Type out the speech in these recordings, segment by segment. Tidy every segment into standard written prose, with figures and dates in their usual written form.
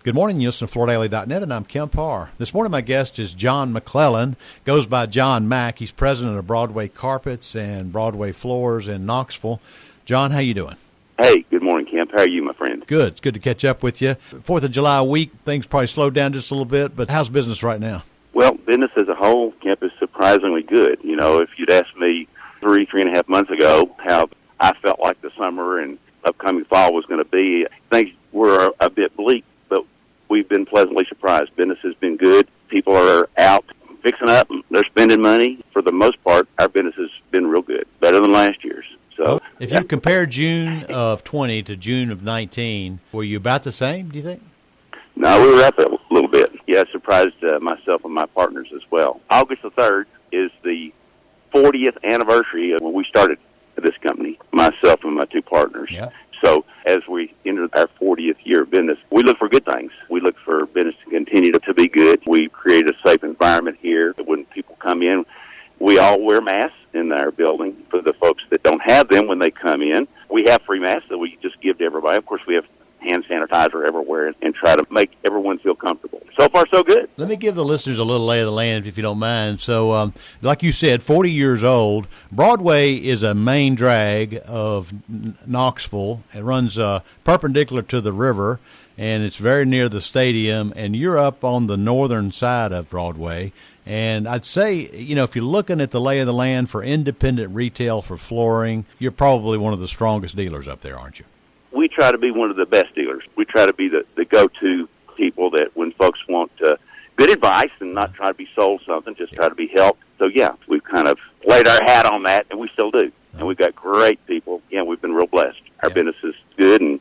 Good morning, you listen to FloorDaily.net, and I'm Kemp Harr. This morning my guest is John MacLellan, goes by John Mac. He's president of Broadway Carpets and Broadway Floors in Knoxville. John, how you doing? Hey, good morning, Kemp. How are you, my friend? Good. It's good to catch up with you. 4th of July week, things probably slowed down just a little bit, but how's business right now? Well, business as a whole, Kemp, is surprisingly good. You know, if you'd asked me 3.5 months ago how I felt like the summer and upcoming fall was going to be, things were a bit bleak, but we've been pleasantly surprised. Business has been good. People are out fixing up. They're spending money. For the most part, our business has been real good, better than last year's. So, if you compare June of 20 to June of 19, were you about the same, do you think? No, we were up a little bit. Yeah, I surprised myself and my partners as well. August the 3rd is the 40th anniversary of when we started this company, myself and my two partners. Yeah. So as we enter our 40th year of business, we look for good things. We look for business to continue to be good. We create a safe environment here. When people come in, we all wear masks in our building. For the folks that don't have them when they come in, we have free masks that we just give to everybody. Of course, we have hand sanitizer everywhere and try to make everyone feel comfortable. So far, so good. Let me give the listeners a little lay of the land, if you don't mind. So, like you said, 40 years old. Broadway is a main drag of Knoxville. It runs perpendicular to the river, and it's very near the stadium, and you're up on the northern side of Broadway. And I'd say, you know, if you're looking at the lay of the land for independent retail for flooring, you're probably one of the strongest dealers up there, aren't you? We try to be one of the best dealers. We try to be the go-to people that when folks want good advice and not try to be sold something, just try to be helped. So, yeah, we've kind of laid our hat on that, and we still do. And we've got great people. Yeah, we've been real blessed. Our business is good, and,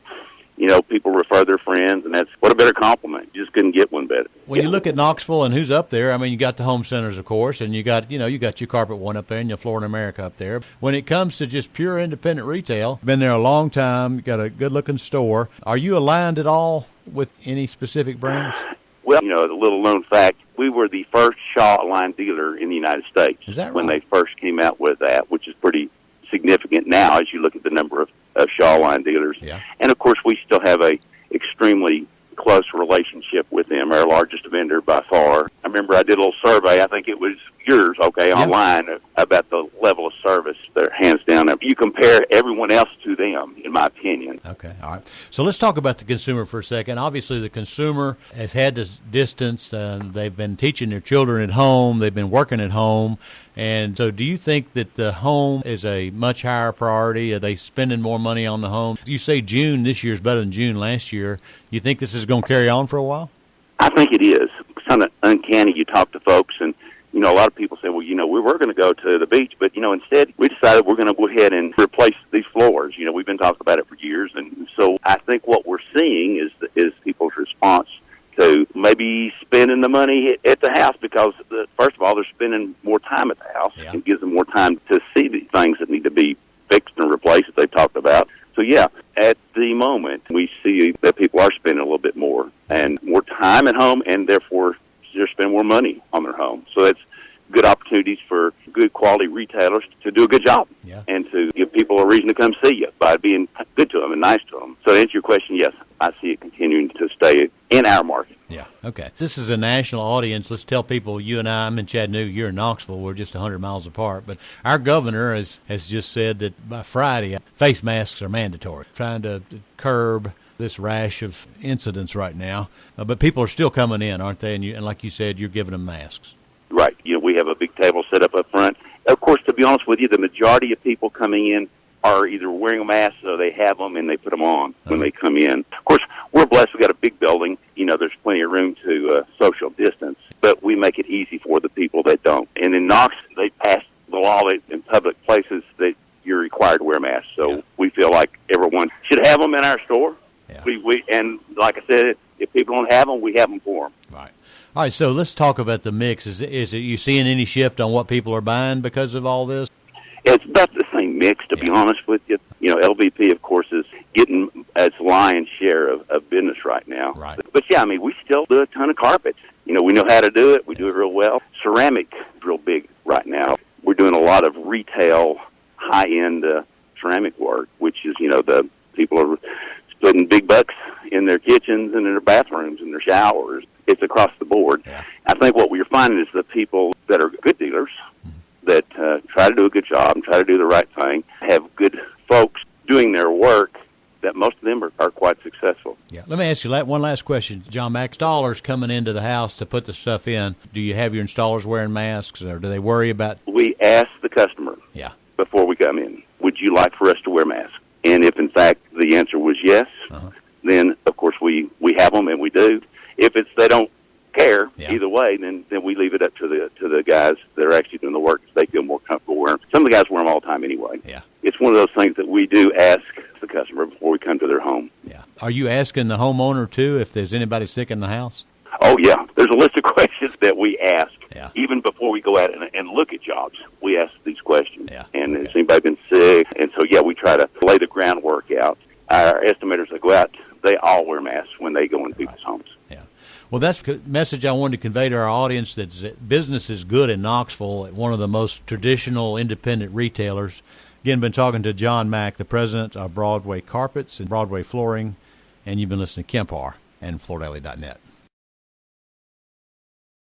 you know, people refer their friends, and that's what a better compliment. You just couldn't get one better. When you look at Knoxville and who's up there, I mean, you got the home centers, of course, and you got your Carpet One up there and your Floor in America up there. When it comes to just pure independent retail, been there a long time, got a good-looking store. Are you aligned at all with any specific brands? Well, you know, a little known fact, we were the first Shaw line dealer in the United States. Is that right? When they first came out with that, which is pretty significant now as you look at the number of Shaw line dealers. Yeah. And, of course, we still have a extremely close relationship with them, our largest vendor by far. I remember I did a little survey, I think it was yours, online, about the level of service. They're hands down. You compare everyone else to them, in my opinion. Okay, all right. So let's talk about the consumer for a second. Obviously, the consumer has had this distance. They've been teaching their children at home. They've been working at home. And so do you think that the home is a much higher priority? Are they spending more money on the home? You say June this year is better than June last year. You think this is going to carry on for a while? I think it is. It's kind of uncanny. You talk to folks, and, you know, a lot of people say, well, you know, we were going to go to the beach, but, you know, instead we decided we're going to go ahead and replace these floors. You know, we've been talking about it for years, and so I think what we're seeing is people's response to maybe spending the money at the house because, first of all, they're spending more time at the house. Yeah. It gives them more time to see the things that need to be fixed and replaced that they've talked about. So, yeah, at the moment, we see that people are spending a little bit more and more time at home, and therefore they're spending more money on their home. So it's good opportunities for good quality retailers to do a good job and to give people a reason to come see you by being good to them and nice to them. So to answer your question, yes, I see it continuing to stay in our market. Yeah, okay. This is a national audience. Let's tell people, you and I'm in Chattanooga, you're in Knoxville. We're just 100 miles apart. But our governor has just said that by Friday, face masks are mandatory, trying to curb this rash of incidents right now. But people are still coming in, aren't they? And like you said, you're giving them masks. Right. You know, we have a big table set up front. Of course, to be honest with you, the majority of people coming in are either wearing a mask or they have them and they put them on when they come in. Of course, we're blessed. We've got a big building. You know, there's plenty of room to social distance, but we make it easy for the people that don't. And in Knox, they passed the law that in public places that you're required to wear a mask. So we feel like everyone should have them in our store. Yeah. And like I said, if people don't have them, we have them for them. Right. All right, so let's talk about the mix. Is it you seeing any shift on what people are buying because of all this? It's about the same mix, to be honest with you. You know, LVP, of course, is getting its lion's share of business right now. Right. But, yeah, I mean, we still do a ton of carpets. You know, we know how to do it. We do it real well. Ceramic is real big right now. We're doing a lot of retail, high-end ceramic work, which is, you know, the people are splitting big bucks in their kitchens and in their bathrooms and their showers. It's across the board. Yeah. I think what we're finding is the people that are good dealers that try to do a good job and try to do the right thing, have good folks doing their work, that most of them are quite successful. Yeah. Let me ask you one last question, John Mac. Installers coming into the house to put the stuff in, do you have your installers wearing masks, or do they worry about? We ask the customer before we come in, would you like for us to wear masks? And if, in fact, the answer was yes, then, of course, we have them, and we do. If they don't care either way, then we leave it up to the guys that are actually doing the work if they feel more comfortable wearing them. Some of the guys wear them all the time anyway. Yeah. It's one of those things that we do ask the customer before we come to their home. Yeah. Are you asking the homeowner, too, if there's anybody sick in the house? Oh, yeah. There's a list of questions that we ask. Yeah. Even before we go out and look at jobs, we ask these questions. Yeah. And has anybody been sick? And so, we try to lay the groundwork out. Our estimators that go out, they all wear masks when they go into people's homes. Yeah. Well, that's the message I wanted to convey to our audience, that business is good in Knoxville, one of the most traditional independent retailers. Again, been talking to John Mack, the president of Broadway Carpets and Broadway Flooring, and you've been listening to Kemp Harr and FloorDaily.net.